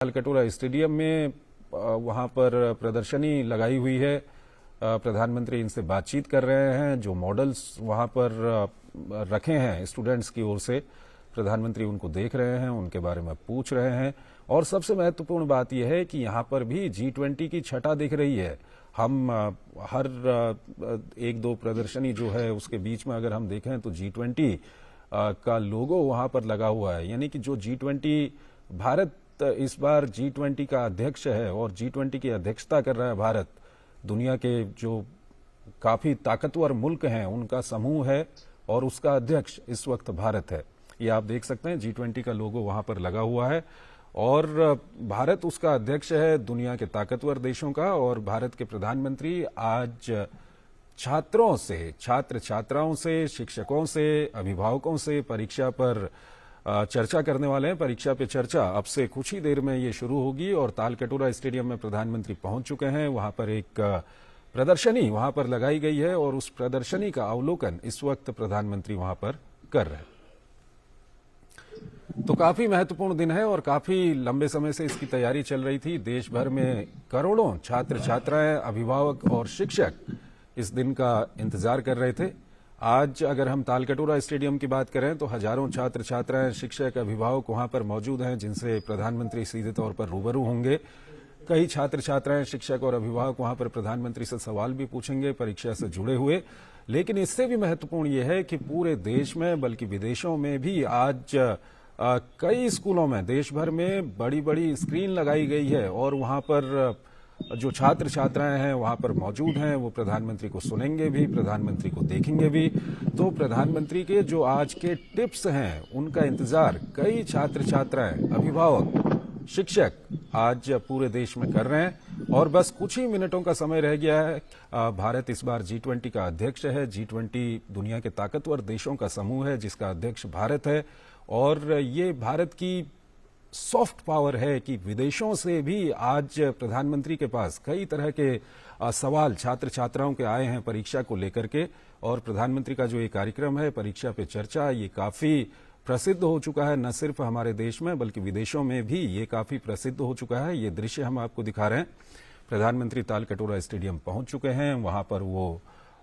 Talkatora stadium में वहां पर प्रदर्शनी लगाई हुई है। प्रधानमंत्री इनसे बातचीत कर रहे हैं। जो मॉडल्स वहां पर रखे हैं स्टूडेंट्स की ओर से, प्रधानमंत्री उनको देख रहे हैं, उनके बारे में पूछ रहे हैं। और सबसे महत्वपूर्ण बात यह है कि यहाँ पर भी G20 की छटा दिख रही है। हम हर एक दो प्रदर्शनी जो है उसके बीच में अगर हम देखें तो G20 का लोगो वहां पर लगा हुआ है, यानी कि जो G20 भारत इस बार G20 का अध्यक्ष है और G20 की अध्यक्षता कर रहा है भारत। दुनिया के जो काफी ताकतवर मुल्क हैं उनका समूह है और उसका अध्यक्ष इस वक्त भारत है। ये आप देख सकते हैं G20 का लोगो वहां पर लगा हुआ है और भारत उसका अध्यक्ष है दुनिया के ताकतवर देशों का। और भारत के प्रधानमंत्री आज छात्रों से, छात्र छात्राओं से, शिक्षकों से, अभिभावकों से परीक्षा पर चर्चा करने वाले हैं। परीक्षा पे चर्चा अब से कुछ ही देर में ये शुरू होगी और तालकटोरा स्टेडियम में प्रधानमंत्री पहुंच चुके हैं। वहां पर एक प्रदर्शनी वहां पर लगाई गई है और उस प्रदर्शनी का अवलोकन इस वक्त प्रधानमंत्री वहां पर कर रहे हैं। तो काफी महत्वपूर्ण दिन है और काफी लंबे समय से इसकी तैयारी चल रही थी। देश भर में करोड़ों छात्र छात्राएं, अभिभावक और शिक्षक इस दिन का इंतजार कर रहे थे। आज अगर हम तालकटोरा स्टेडियम की बात करें तो हजारों छात्र छात्राएं, शिक्षक, अभिभावक वहां पर मौजूद हैं जिनसे प्रधानमंत्री सीधे तौर पर रूबरू होंगे। कई छात्र छात्राएं, शिक्षक और अभिभावक वहां पर प्रधानमंत्री से सवाल भी पूछेंगे परीक्षा से जुड़े हुए। लेकिन इससे भी महत्वपूर्ण यह है कि पूरे देश में बल्कि विदेशों में भी आज कई स्कूलों में देश भर में बड़ी बड़ी स्क्रीन लगाई गई है और वहां पर जो छात्र छात्राएं हैं वहां पर मौजूद हैं, वो प्रधानमंत्री को सुनेंगे भी, प्रधानमंत्री को देखेंगे भी। तो प्रधानमंत्री के जो आज के टिप्स हैं उनका इंतजार कई छात्र छात्राएं, अभिभावक, शिक्षक आज पूरे देश में कर रहे हैं। और बस कुछ ही मिनटों का समय रह गया है। भारत इस बार G20 का अध्यक्ष है। G20 दुनिया के ताकतवर देशों का समूह है जिसका अध्यक्ष भारत है और ये भारत की सॉफ्ट पावर है कि विदेशों से भी आज प्रधानमंत्री के पास कई तरह के सवाल छात्र छात्राओं के आए हैं परीक्षा को लेकर के। और प्रधानमंत्री का जो ये कार्यक्रम है परीक्षा पे चर्चा, ये काफी प्रसिद्ध हो चुका है, न सिर्फ हमारे देश में बल्कि विदेशों में भी ये काफी प्रसिद्ध हो चुका है। ये दृश्य हम आपको दिखा रहे हैं। प्रधानमंत्री तालकटोरा स्टेडियम पहुंच चुके हैं। वहां पर वो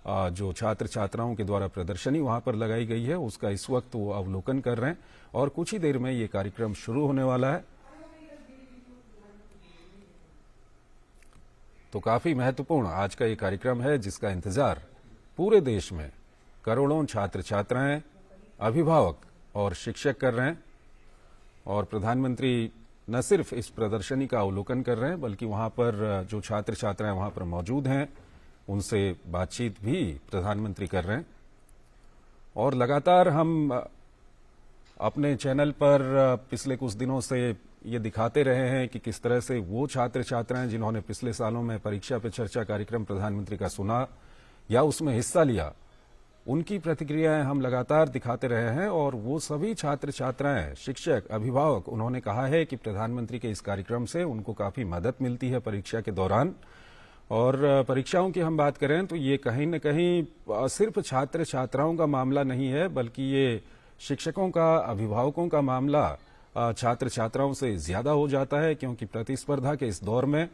जो छात्र छात्राओं के द्वारा प्रदर्शनी वहां पर लगाई गई है उसका इस वक्त वो अवलोकन कर रहे हैं और कुछ ही देर में ये कार्यक्रम शुरू होने वाला है। तो काफी महत्वपूर्ण आज का ये कार्यक्रम है जिसका इंतजार पूरे देश में करोड़ों छात्र छात्राएं, अभिभावक और शिक्षक कर रहे हैं। और प्रधानमंत्री न सिर्फ इस प्रदर्शनी का अवलोकन कर रहे हैं बल्कि वहां पर जो छात्र छात्राएं वहां पर मौजूद हैं उनसे बातचीत भी प्रधानमंत्री कर रहे हैं। और लगातार हम अपने चैनल पर पिछले कुछ दिनों से ये दिखाते रहे हैं कि किस तरह से वो छात्र छात्राएं जिन्होंने पिछले सालों में परीक्षा पे चर्चा कार्यक्रम प्रधानमंत्री का सुना या उसमें हिस्सा लिया, उनकी प्रतिक्रियाएं हम लगातार दिखाते रहे हैं। और वो सभी छात्र छात्राएं, शिक्षक, अभिभावक, उन्होंने कहा है कि प्रधानमंत्री के इस कार्यक्रम से उनको काफी मदद मिलती है परीक्षा के दौरान। और परीक्षाओं की हम बात करें तो ये कहीं न कहीं सिर्फ छात्र छात्राओं का मामला नहीं है बल्कि ये शिक्षकों का, अभिभावकों का मामला छात्र छात्राओं से ज्यादा हो जाता है, क्योंकि प्रतिस्पर्धा के इस दौर में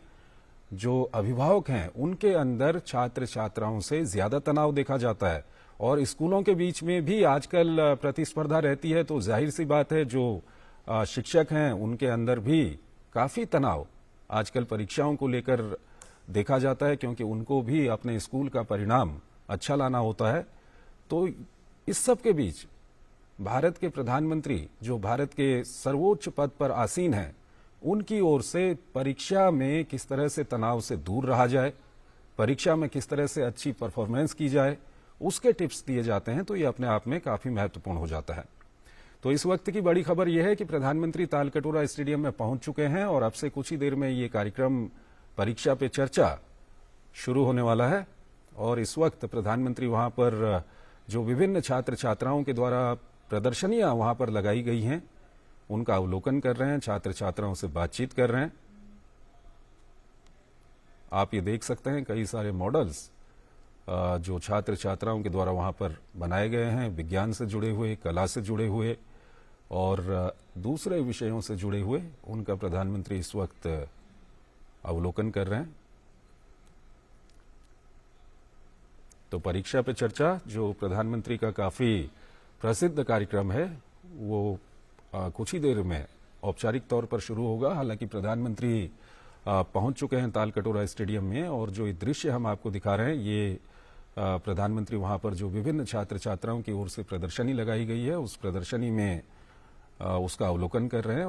जो अभिभावक हैं उनके अंदर छात्र छात्राओं से ज्यादा तनाव देखा जाता है। और स्कूलों के बीच में भी आजकल प्रतिस्पर्धा रहती है, तो जाहिर सी बात है जो शिक्षक हैं उनके अंदर भी काफी तनाव आजकल परीक्षाओं को लेकर देखा जाता है, क्योंकि उनको भी अपने स्कूल का परिणाम अच्छा लाना होता है। तो इस सब के बीच भारत के प्रधानमंत्री, जो भारत के सर्वोच्च पद पर आसीन हैं, उनकी ओर से परीक्षा में किस तरह से तनाव से दूर रहा जाए, परीक्षा में किस तरह से अच्छी परफॉर्मेंस की जाए, उसके टिप्स दिए जाते हैं। तो ये अपने आप में काफी महत्वपूर्ण हो जाता है। तो इस वक्त की बड़ी खबर यह है कि प्रधानमंत्री तालकटोरा स्टेडियम में पहुंच चुके हैं और अब से कुछ ही देर में ये कार्यक्रम परीक्षा पे चर्चा शुरू होने वाला है। और इस वक्त प्रधानमंत्री वहां पर जो विभिन्न छात्र छात्राओं के द्वारा प्रदर्शनियां वहां पर लगाई गई हैं उनका अवलोकन कर रहे हैं, छात्र छात्राओं से बातचीत कर रहे हैं। आप ये देख सकते हैं कई सारे मॉडल्स जो छात्र छात्राओं के द्वारा वहां पर बनाए गए हैं, विज्ञान से जुड़े हुए, कला से जुड़े हुए। और दूसरे विषयों से जुड़े हुए उनका प्रधानमंत्री इस वक्त अवलोकन कर रहे हैं। तो परीक्षा पे चर्चा, जो प्रधानमंत्री का काफी प्रसिद्ध कार्यक्रम है, वो कुछ ही देर में औपचारिक तौर पर शुरू होगा। हालांकि प्रधानमंत्री पहुंच चुके हैं तालकटोरा स्टेडियम में, और जो ये दृश्य हम आपको दिखा रहे हैं, ये प्रधानमंत्री वहां पर जो विभिन्न छात्र छात्राओं की ओर से प्रदर्शनी लगाई गई है, उस प्रदर्शनी में उसका अवलोकन कर रहे हैं।